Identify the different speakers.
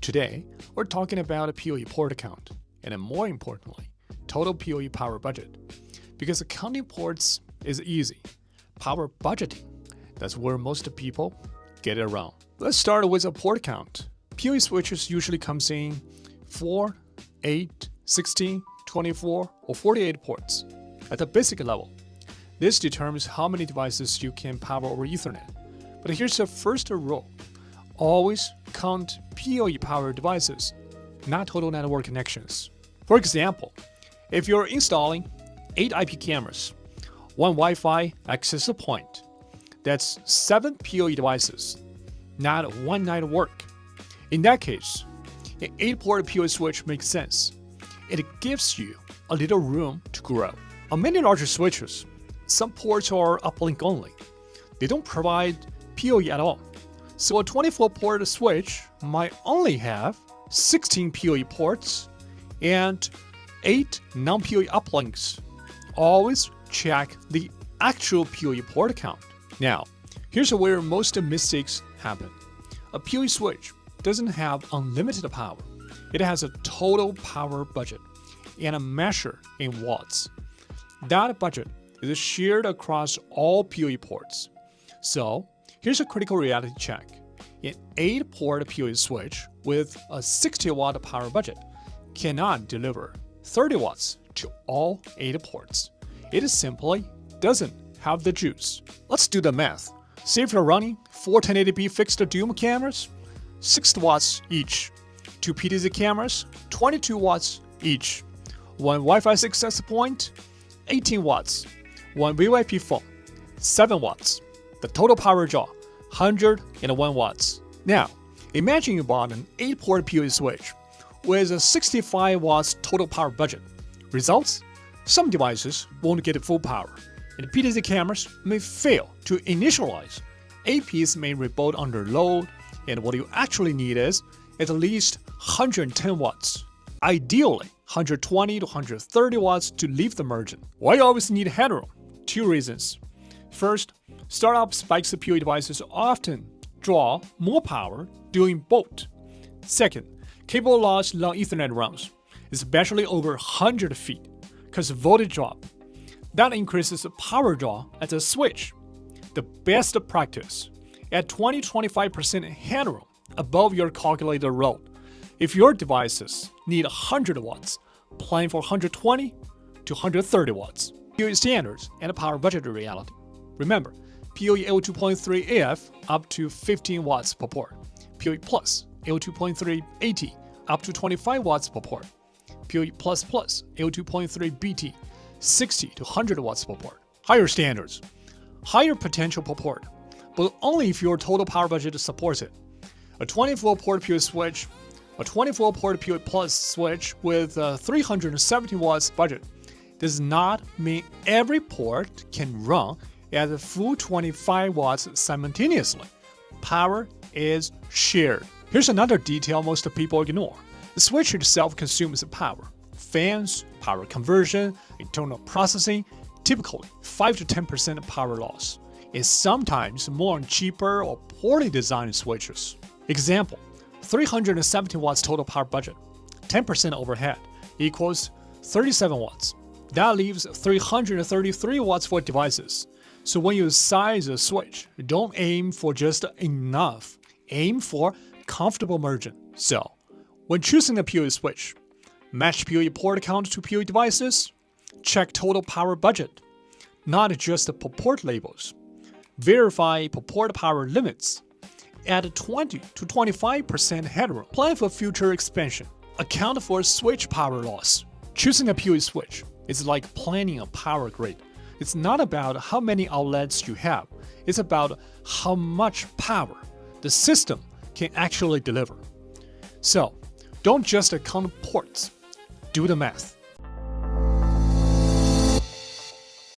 Speaker 1: Today, we're talking about a PoE port account, and then more importantly, total PoE power budget. Because accounting ports is easy. Power budgeting, that's where most people get it wrong. Let's start with a port count. PoE switches usually comes in 4, 8, 16, 24, or 48 ports at the basic level. This determines how many devices you can power over Ethernet. But here's the first rule. Always count PoE power devices, not total network connections. For example, if you're installing 8 IP cameras, 1 Wi-Fi access point, that's 7 PoE devices, not 1 network. In that case, an 8-port PoE switch makes sense. It gives you a little room to grow. On many larger switches, some ports are uplink only. They don't provide PoE at all. So a 24-port switch might only have 16 PoE ports and 8 non-PoE uplinks. Always check the actual PoE port count. Now, here's where most mistakes happen. A PoE switch doesn't have unlimited power. It has a total power budget and a measure in watts. That budget is shared across all PoE ports. So, here's a critical reality check. An 8-port PoE switch with a 60-watt power budget cannot deliver 30 watts to all 8 ports. It simply doesn't have the juice. Let's do the math. Say if you're running 4 1080p fixed Doom cameras, 6 watts each. 2 PTZ cameras, 22 watts each. 1 Wi-Fi 6 access point, 18 watts. 1 VoIP phone, 7 watts. The total power draw, 101 watts. Now, imagine you bought an 8-port PoE switch with a 65 watts total power budget. Results? Some devices won't get full power, and PTZ cameras may fail to initialize. APs may reboot under load, and what you actually need is at least 110 watts. Ideally, 120 to 130 watts to leave the margin. Why you always need headroom? 2 reasons. First, startup Spec's PoE devices often draw more power during boot. Second, cable loss long Ethernet runs, especially over 100 feet, cause voltage drop. That increases the power draw at the switch. The best practice, at 20-25% headroom above your calculated load. If your devices need 100 watts, plan for 120 to 130 watts. PoE standards and power budget reality. Remember, PoE L2.3 AF up to 15 watts per port. PoE Plus L2.3 AT up to 25 watts per port. PoE Plus L2.3 BT 60 to 100 watts per port. Higher standards, higher potential per port, but only if your total power budget supports it. A 24-port PoE switch, a 24-port PoE Plus switch with a 370 watts budget does not mean every port can run at a full 25 watts simultaneously. Power is shared. Here's another detail most people ignore. The switch itself consumes power. Fans, power conversion, internal processing, typically 5 to 10% power loss. Is sometimes more on cheaper or poorly designed switches. Example, 370 watts total power budget, 10% overhead equals 37 watts. That leaves 333 watts for devices. So when you size a switch, don't aim for just enough. Aim for comfortable margin. So, when choosing a PoE switch, match PoE port count to PoE devices, check total power budget, not just the per port labels. Verify per port power limits. Add 20 to 25% headroom. Plan for future expansion. Account for switch power loss. Choosing a PoE switch is like planning a power grid. It's not about how many outlets you have. It's about how much power the system can actually deliver. So, don't just count ports. Do the math.